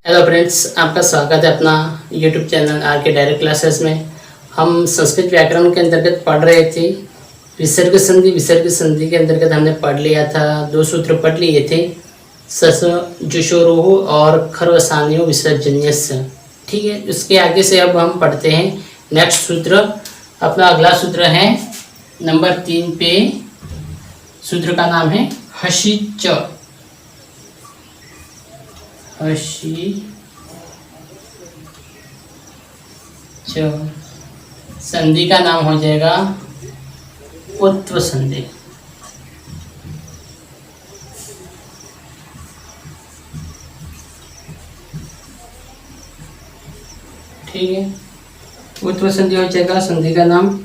Hello friends, आपका स्वागत है अपना यूट्यूब चैनल आर के डायरेक्ट क्लासेस में। हम संस्कृत व्याकरण के अंतर्गत पढ़ रहे थे विसर्ग संधि। विसर्ग संधि के अंतर्गत हमने पढ़ लिया था, 2 सूत्र पढ़ लिए थे, सस जुषोरोह और खरवसान्यो विसर्जन्यस्य। ठीक है, उसके आगे से अब हम पढ़ते हैं नेक्स्ट सूत्र। अपना अगला सूत्र है नंबर 3 पे। सूत्र का नाम है हशिच। संधि का नाम हो जाएगा उत्व संधि। ठीक है, उत्व संधि हो जाएगा। संधि का नाम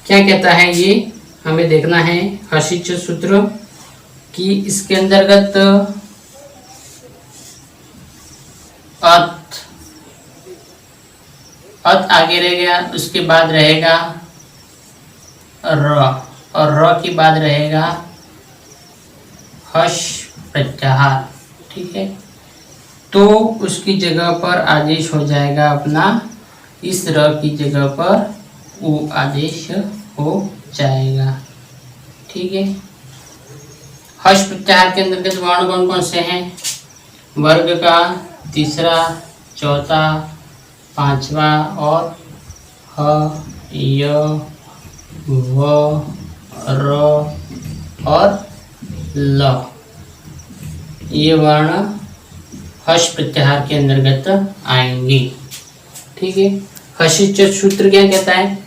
क्या कहता है ये हमें देखना है। हशिच सूत्र कि इसके अंतर्गत अत आगे रह गया, उसके बाद रहेगा र और र के बाद रहेगा हश प्रत्याहार। ठीक है, तो उसकी जगह पर आदेश हो जाएगा अपना, इस र की जगह पर उ आदेश हो जाएगा। ठीक है, हश प्रत्याहार के अंतर्गत वर्ण कौन कौन से हैं? वर्ग का तीसरा, चौथा, पांचवा और ह, य, व, र और ल, ये वर्ण हश प्रत्याहार के अंतर्गत आएंगे। ठीक है, हशिच सूत्र क्या कहता है?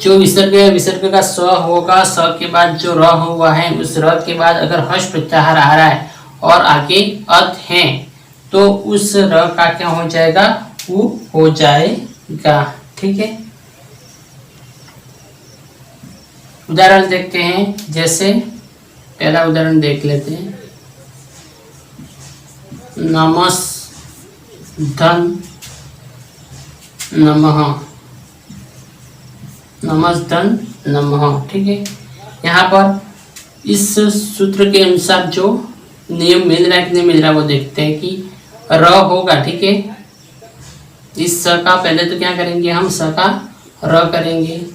जो विसर्ग है, विसर्ग का स होगा, स के बाद जो र हुआ है, उस र के बाद अगर हश प्रत्याहार आ रहा है और आगे अत है तो उस र का क्या हो जाएगा? उ हो जाएगा। ठीक है, उदाहरण देखते हैं। जैसे पहला उदाहरण देख लेते हैं। नमस् धन नमः, नमस्धन नमः। ठीक है, यहाँ पर इस सूत्र के अनुसार जो नियम मिल रहा है कि नहीं मिल रहा है वो देखते हैं कि र होगा। ठीक है, इस स का पहले तो क्या करेंगे हम? स का र करेंगे,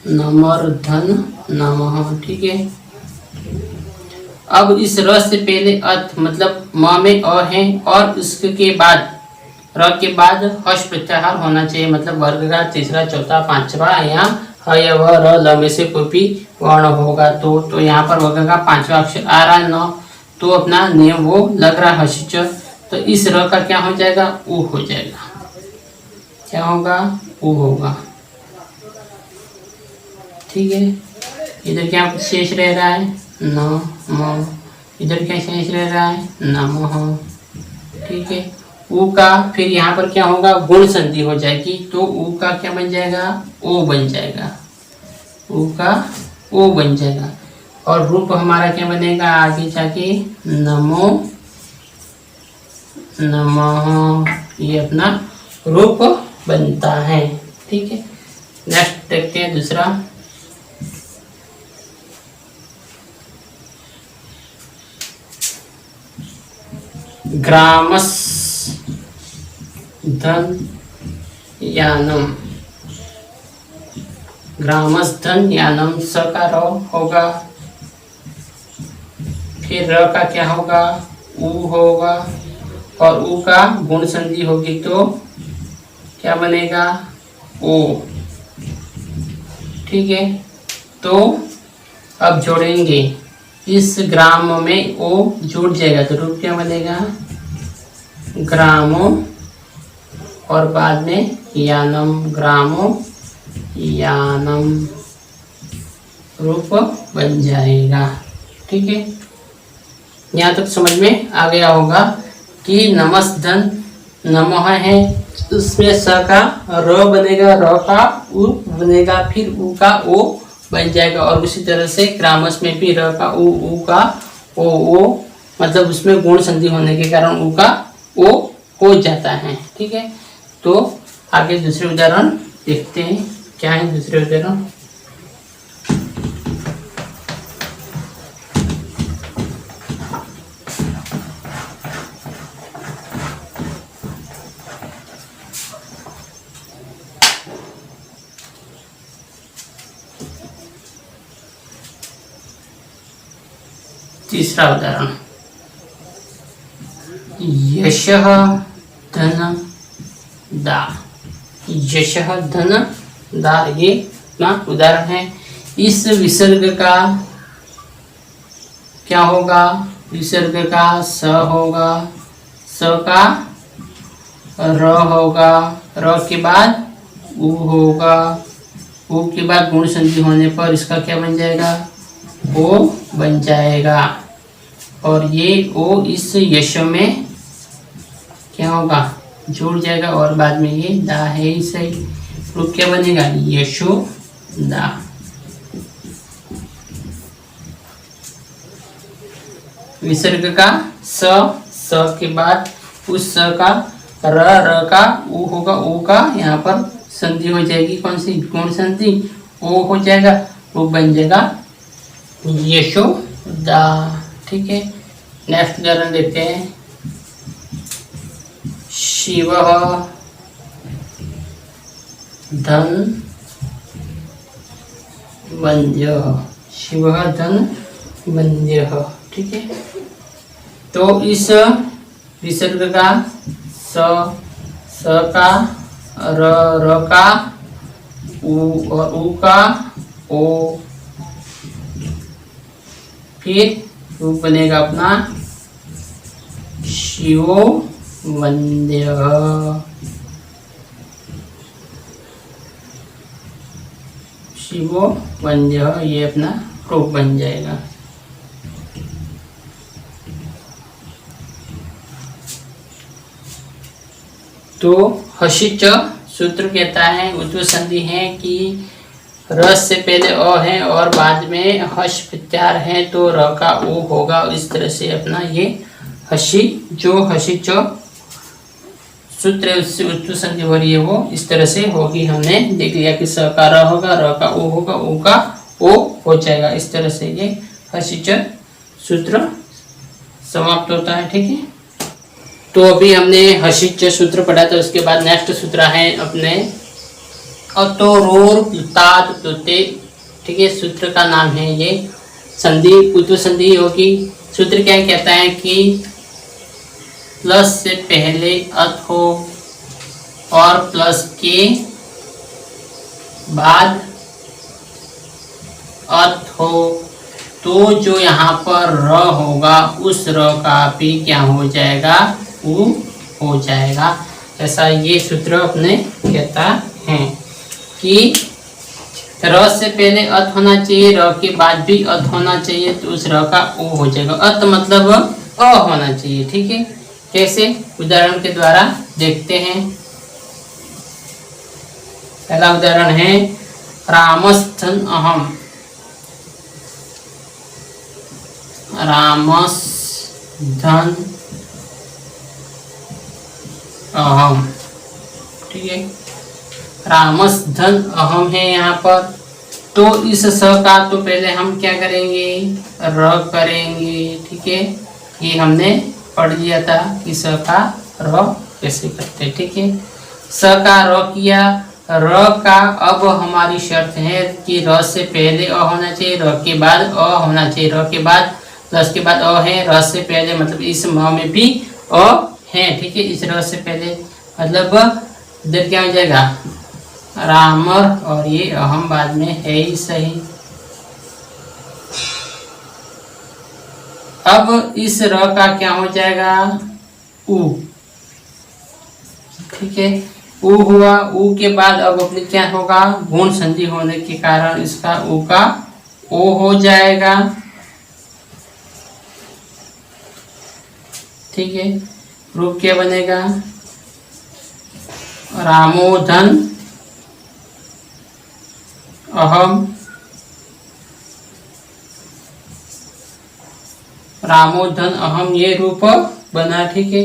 नमर्धन नमः। ठीक है, अब इस र से पहले अत मतलब म में अ है और उसके बाद र के बाद हश प्रत्याहार होना चाहिए, मतलब वर्ग का तीसरा, चौथा, पांचवा या ह या व र ल में से कोई भी वर्ण होगा तो यहाँ पर वर्ग का पांचवा अक्षर आ रहा है न, तो अपना नियम वो लग रहा है हशिच। तो इस र का क्या हो जाएगा? उ हो जाएगा। क्या होगा? उ होगा। ठीक है, इधर क्या शेष रह रहा है? न म। इधर क्या शेष रह रहा है? नमः। ठीक है, उ का फिर यहाँ पर क्या होगा? गुण संधि हो जाएगी, तो उ का क्या बन जाएगा? ओ बन जाएगा। उ का ओ बन जाएगा और रूप हमारा क्या बनेगा आगे जाके? नमो नमः। ये अपना रूप बनता है। ठीक है, नेक्स्ट देखते हैं दूसरा। ग्रामस धन यानम, ग्रामस धन यानम, स का र होगा, फिर र का क्या होगा? उ होगा और उ का गुण संधि होगी तो क्या बनेगा? ओ। ठीक है, तो अब जोड़ेंगे, इस ग्राम में ओ जुड़ जाएगा तो रूप क्या बनेगा? ग्रामो और बाद में यानम, ग्रामो यानम, रूप बन जाएगा। ठीक है, यहाँ तक समझ में आ गया होगा कि नमस्धन नमः है, उसमें स का र बनेगा, र का उ बनेगा, फिर उ का ओ बन जाएगा और उसी तरह से ग्रामस में भी र का उ का ओ मतलब उसमें गुण संधि होने के कारण उ का ओ हो जाता है। ठीक है, तो आगे दूसरे उदाहरण देखते हैं। क्या है दूसरे उदाहरण? तीसरा उदाहरण, यशः धन दा। यशः धन दा ये अपना उदाहरण है। इस विसर्ग का क्या होगा? विसर्ग का स होगा, स का र होगा, र के बाद उ होगा, उ के बाद गुण संधि होने पर इसका क्या बन जाएगा? ओ बन जाएगा। और ये ओ इस यश में क्या होगा? जुड़ जाएगा और बाद में ये दा है ही सही, तो क्या बनेगा? यशो दा। विसर्ग का स के बाद उस स का र का उ होगा, उ का यहाँ पर संधि हो जाएगी, कौन सी? गुण संधि, ओ हो जाएगा, वो बन जाएगा यशोदा। ठीक है, नेक्स्ट उदाहरण देखते हैं। शिवः धन वन्द्यः। शिवः धन वन्द्यः। ठीक है, तो इस विसर्ग का स का र का उ और उ का ओ, फिर रूप बनेगा अपना शिवो वन्द्यः। शिवो वन्द्यः, ये अपना रूप बन जाएगा। तो हशिच सूत्र कहता है, उत्तम संधि है कि रस से पहले अ है और बाद में हश प्रत्यार है, तो र का ओ होगा। इस तरह से अपना ये हशी जो हशिच सूत्र उससे उत्तम संधि हो रही है वो इस तरह से होगी। हमने देख लिया कि स का र होगा, र का ओ होगा, ओ का ओ हो जाएगा। इस तरह से ये हशिच सूत्र समाप्त होता है। ठीक है, तो अभी हमने हशिच सूत्र पढ़ा था, उसके बाद नेक्स्ट सूत्र है अपने अतोरोर तात तुते। ठीक है, सूत्र का नाम है ये संधि, उत्तम संधि होगी। सूत्र क्या कहता है कि प्लस से पहले अत हो और प्लस के बाद अत हो, तो जो यहाँ पर र होगा उस र का भी क्या हो जाएगा? उ हो जाएगा। ऐसा ये सूत्र अपने कहता है कि र से पहले अत होना चाहिए, र के बाद भी अत होना चाहिए, तो उस र का ओ हो जाएगा। अत मतलब अ होना चाहिए। ठीक है, कैसे? उदाहरण के द्वारा देखते हैं। पहला उदाहरण है रामस्थन अहम। रामस्थन अहम। ठीक है, रामस्थन अहम है यहाँ पर। तो इस स का तो पहले हम क्या करेंगे? र करेंगे। ठीक है, ये हमने पढ़ लिया था कि स का र कैसे करते। ठीक है, स का र किया, र का अब हमारी शर्त है कि र से पहले अ होना चाहिए, र के बाद अ होना चाहिए, र के बाद प्लस के बाद अ है, र से पहले मतलब इस म में भी अ है। ठीक है, इस र से पहले मतलब इधर क्या हो जाएगा? रामर, और ये अहम बाद में है ही सही। अब इस र का क्या हो जाएगा? उ। ठीक है, उ हुआ, उ के बाद अब अपने क्या होगा? गुण संधि होने के कारण इसका उ का ओ हो जाएगा। ठीक है, रूप क्या बनेगा? रामोधन अहम। रामोधन अहम ये रूप बना। ठीक है,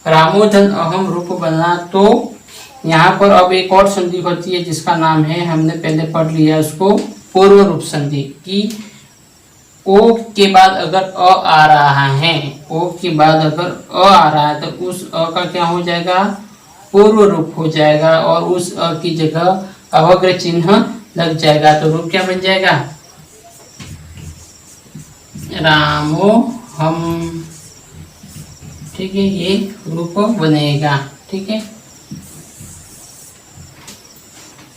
रामोधन अहम रूप बना। तो यहाँ पर अब एक और संधि होती है जिसका नाम है, हमने पहले पढ़ लिया उसको, पूर्व रूप संधि। कि ओ के बाद अगर अ आ रहा है, ओ के बाद अगर अ आ रहा है, तो उस अ का क्या हो जाएगा? पूर्व रूप हो जाएगा, और उस अ की जगह अवग्र चिन्ह लग जाएगा। तो रूप क्या बन जाएगा? रामो हम, ठीक है, ये रूप बनेगा। ठीक है,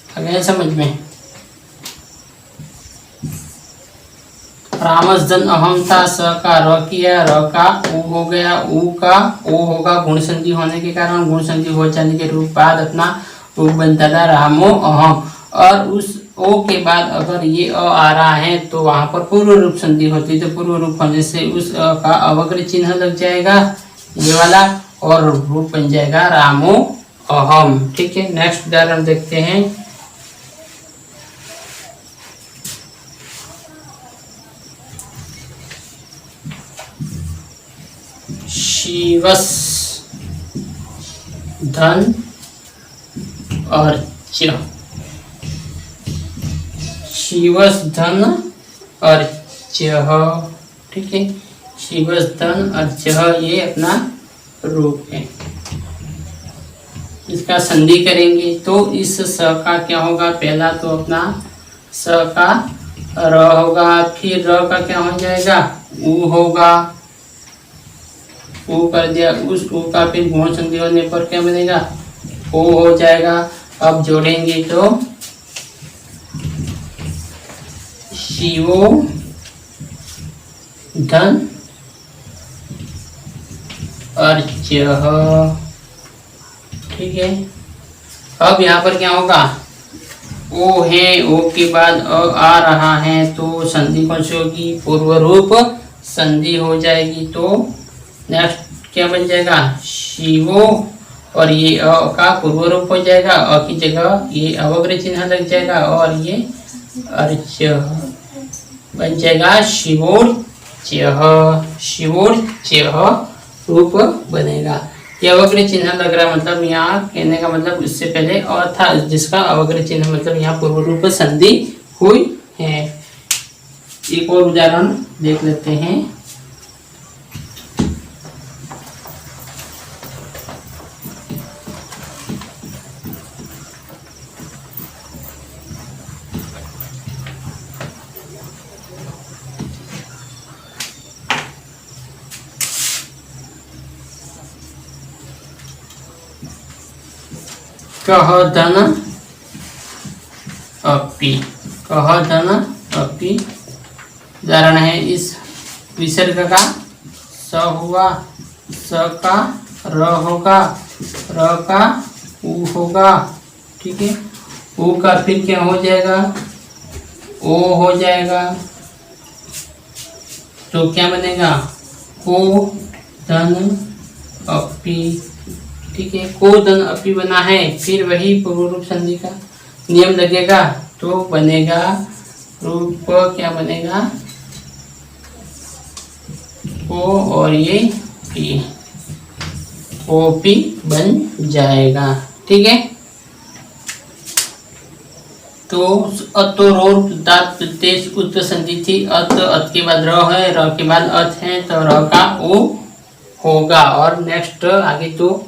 आ गया समझ में। रामस धन अहम था, स का र किया, र का उ हो गया, उ का ओ होगा, गुण संधि होने के कारण गुण संधि हो जाने के रूप बाद अपना रूप बनता था रामो अहम। और उस ओ के बाद अगर ये अ आ रहा है तो वहां पर पूर्व रूप संधि होती है, तो पूर्व रूप होने से उस अ का अवग्र चिन्ह लग जाएगा ये वाला, और रूप बन जाएगा रामो अहम। ठीक है, नेक्स्ट उदाहरण देखते हैं। शिवस धन अर्च, शिवस धन अर्च। ठीक है, शिवस धन अर्च ये अपना रूप है। इसका संधि करेंगे तो इस स का क्या होगा, पहला तो अपना स का र होगा, फिर र का क्या हो जाएगा, उ होगा, उ कर दिया, उस उ का फिर गुण संधि होने पर क्या बनेगा, ओ हो जाएगा। अब जोड़ेंगे तो शिवो धन अर्च। ठीक है, अब यहाँ पर क्या होगा, ओ है, ओ के बाद अ आ रहा है तो संधि कौन सी होगी, पूर्व रूप संधि हो जाएगी। तो नेक्स्ट क्या बन जाएगा, शिवो, और ये अ का पूर्व रूप हो जाएगा, अ की जगह ये अवग्र चिन्ह लग जाएगा, और ये अर्च बन जाएगा शिवोर्च्यः, शिवोर्च्यः रूप बनेगा। ये अवग्र चिन्ह लग रहा है, मतलब यहाँ कहने का मतलब इससे पहले अ था जिसका अवग्र चिन्ह, मतलब यहाँ पूर्व रूप संधि हुई है। एक और उदाहरण देख लेते हैं। कह धन अपि, कह धन अपि उदाहरण है। इस विसर्ग का स हुआ, स का र होगा, र का उ होगा। ठीक है, उ का फिर क्या हो जाएगा, ओ हो जाएगा, तो क्या बनेगा, को धन अपि। ठीक है, को धन अपि बना है, फिर वही पूर्व रूप संधि का नियम लगेगा, तो बनेगा रूप क्या बनेगा, को और ये पी, ओपी बन जाएगा। ठीक है, तो अत रो तेज उत संधि थी, अत के बाद र है, र के बाद अत है, तो र का ओ होगा। और नेक्स्ट आगे तो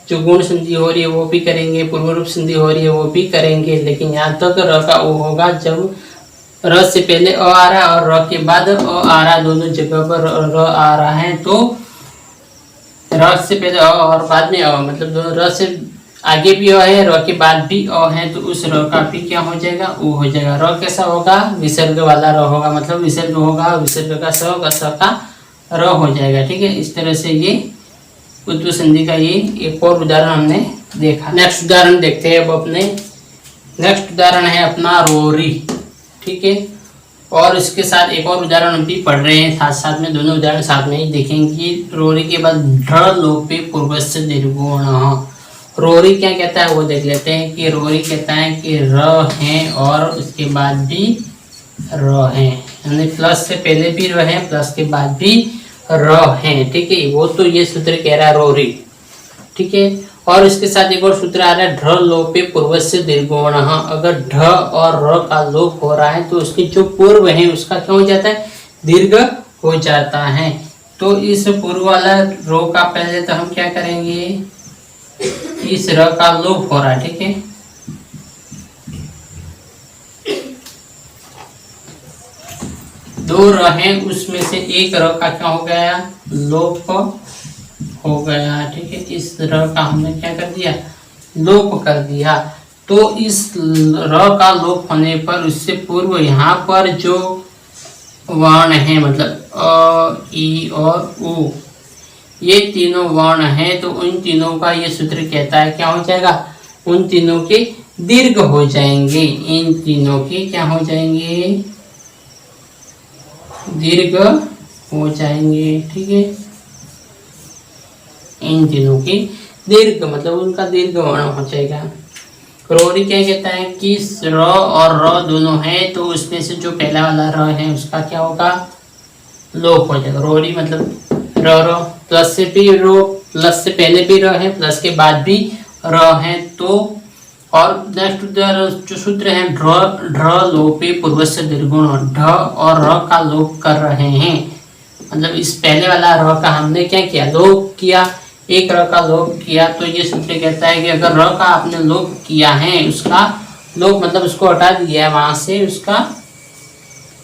जो गुण संधि हो रही है वो भी करेंगे, पूर्व रूप संधि हो रही है वो भी करेंगे, लेकिन यहाँ तक र का ओ होगा जब र से पहले अ आ रहा है और र के बाद अ आ रहा है, दोनों जगह पर र आ रहा है, तो र से पहले अ और बाद में अ, मतलब र से आगे भी अ है, र के बाद भी अ है, तो उस र का भी क्या हो जाएगा, उ हो जाएगा। र कैसा होगा, विसर्ग वाला र होगा, मतलब विसर्ग होगा, विसर्ग का स का र हो जाएगा। ठीक है, इस तरह से ये उत्व संधि का ये एक और उदाहरण हमने देखा। नेक्स्ट उदाहरण देखते हैं अब अपने। नेक्स्ट उदाहरण है अपना रोरी। ठीक है, और इसके साथ एक और उदाहरण हम भी पढ़ रहे हैं, साथ साथ में दोनों उदाहरण साथ में ही देखेंगे। रोरी के बाद ढ लोपे पूर्वस्य दीर्घोण। रोरी क्या कहता है वो देख लेते हैं कि रोरी कहता है कि र है और उसके बाद भी र है, यानी प्लस से पहले भी र है, प्लस के बाद भी र है। ठीक है, वो तो ये सूत्र कह रहा है रोरी। ठीक है, और इसके साथ एक और सूत्र आ रहा है ढ लोपे पूर्वस्य दीर्घोण। अगर ढ और र का लोप हो रहा है तो उसकी जो पूर्व है उसका क्या हो जाता है, दीर्घ हो जाता है। तो इस पूर्व वाला रो का पहले तो हम क्या करेंगे, इस र का लोप हो रहा है। ठीक है, दो र हैं, उसमें से एक र का क्या हो गया, लोप हो गया। ठीक है, इस र का हमने क्या कर दिया, लोप कर दिया। तो इस र का लोप होने पर उससे पूर्व यहाँ पर जो वर्ण है, मतलब अ, ई और उ, ये तीनों वर्ण हैं, तो उन तीनों का ये सूत्र कहता है क्या हो जाएगा, उन तीनों के दीर्घ हो जाएंगे, इन तीनों के क्या हो जाएंगे, दीर्घ हो जाएंगे। ठीक है, इन तीनों की दीर्घ मतलब उनका दीर्घ वर्ण हो जाएगा। रोरी क्या कहता है कि र और र दोनों है, तो उसमें से जो पहला वाला र है उसका क्या होगा, लोप हो जाएगा। रोरी मतलब र प्लस से भी रो, प्लस से पहले भी र है, प्लस के बाद भी र है। तो और नेक्स्ट जो सूत्र है ढ लोपे पूर्वस्य दीर्घुण, ढ और र का लोप कर रहे हैं, मतलब इस पहले वाला र का हमने क्या किया, लोप किया, एक र का लोप किया। तो ये सूत्र कहता है कि अगर र का आपने लोप किया है, उसका लोप मतलब उसको हटा दिया है वहां से उसका,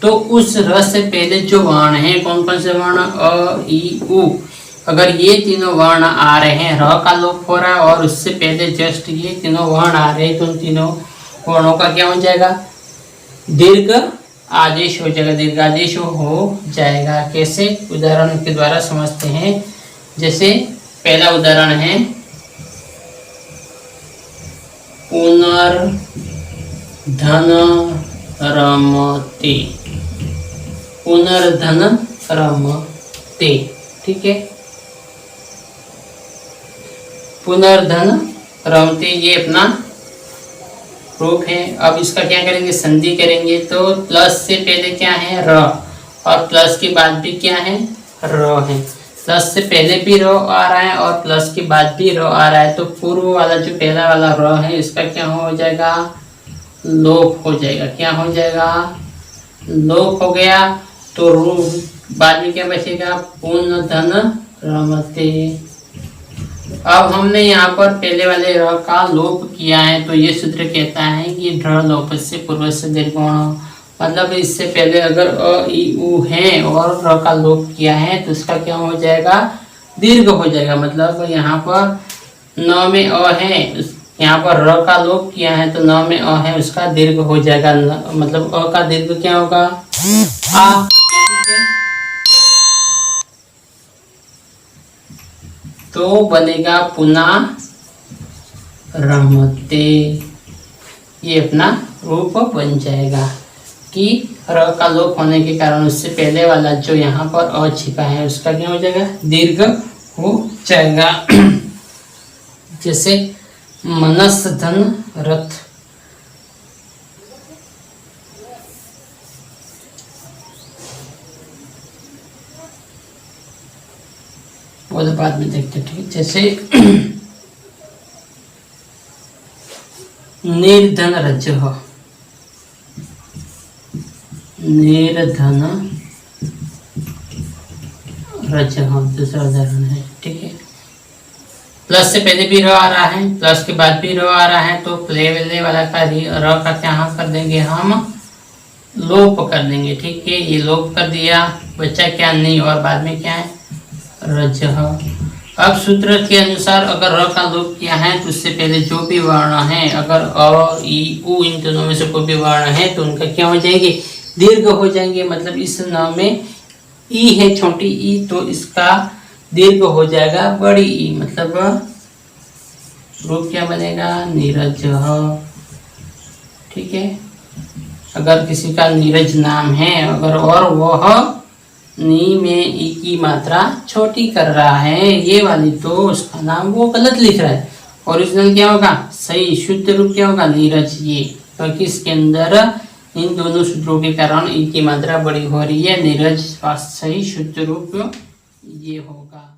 तो उस र से पहले जो वर्ण है, कौन कौन से वर्ण, अ ई उ, अगर ये तीनों वर्ण आ रहे हैं, र का लोप हो रहा है और उससे पहले जस्ट ये तीनों वर्ण आ रहे हैं, तो उन तीनों वर्णों का क्या हो जाएगा, दीर्घ आदेश हो जाएगा, दीर्घादेश हो जाएगा। कैसे, उदाहरण के द्वारा समझते हैं। जैसे पहला उदाहरण है पुनर्धन रमते, पुनर्धन रमते। ठीक है, पुनर्धन रमते ये अपना रूप है। अब इसका क्या करेंगे, संधि करेंगे। तो प्लस से पहले क्या है, र, और प्लस के बाद भी क्या है, र है। प्लस से पहले भी र आ रहा है और प्लस के बाद भी र आ रहा है, तो पूर्व वाला जो पहला वाला र है इसका क्या हो जाएगा, लोप हो जाएगा। क्या हो जाएगा, लोप हो गया। तो रूप बाद में क्या बचेगा, पुनर्धन रमते। अब हमने यहाँ पर पहले वाले र का लोप किया है, तो ये सूत्र कहता है कि ढ लोप से पूर्व से दीर्घोण, मतलब इससे पहले अगर अ ई उ है और र का लोप किया है तो उसका क्या हो जाएगा, दीर्घ हो जाएगा। मतलब यहाँ पर न में अ है, यहाँ पर र का लोप किया है तो न में अ है, उसका दीर्घ हो जाएगा। मतलब अ का दीर्घ क्या होगा, आ। तो बनेगा पुनः रमते, ये अपना रूप बन जाएगा कि र का लोप होने के कारण उससे पहले वाला जो यहाँ पर अ छिपा है उसका क्या हो जाएगा, दीर्घ हो जाएगा। जैसे मनस धन रथ, वो तो बाद में देखते। ठीक, जैसे निर्धन रज, निर्धन रज दूसरा उदाहरण है। ठीक है, प्लस से पहले भी र आ रहा है, प्लस के बाद भी र आ रहा है, तो पहले वाला का र का क्या कर देंगे, हम लोप कर देंगे। ठीक है, ये लोप कर दिया, बच्चा क्या नहीं, और बाद में क्या है, रज। अब सूत्र के अनुसार अगर र का लोप किया है तो उससे पहले जो भी वर्ण है, अगर अ ई उ इन दोनों में से कोई भी वर्ण है तो उनका क्या हो जाएंगे, दीर्घ हो जाएंगे। मतलब इस न में ई है, छोटी ई, तो इसका दीर्घ हो जाएगा बड़ी ई, मतलब रूप क्या बनेगा, नीरज। ठीक है, अगर किसी का नीरज नाम है अगर, और वह नी में ई की मात्रा छोटी कर रहा है ये वाली, तो उसका नाम वो गलत लिख रहा है। ओरिजिनल क्या होगा, सही शुद्ध रूप क्या होगा, नीरज। ये क्योंकि तो इसके अंदर इन दोनों सूत्रों के कारण ई की मात्रा बड़ी हो रही है, नीरज सही शुद्ध रूप ये होगा।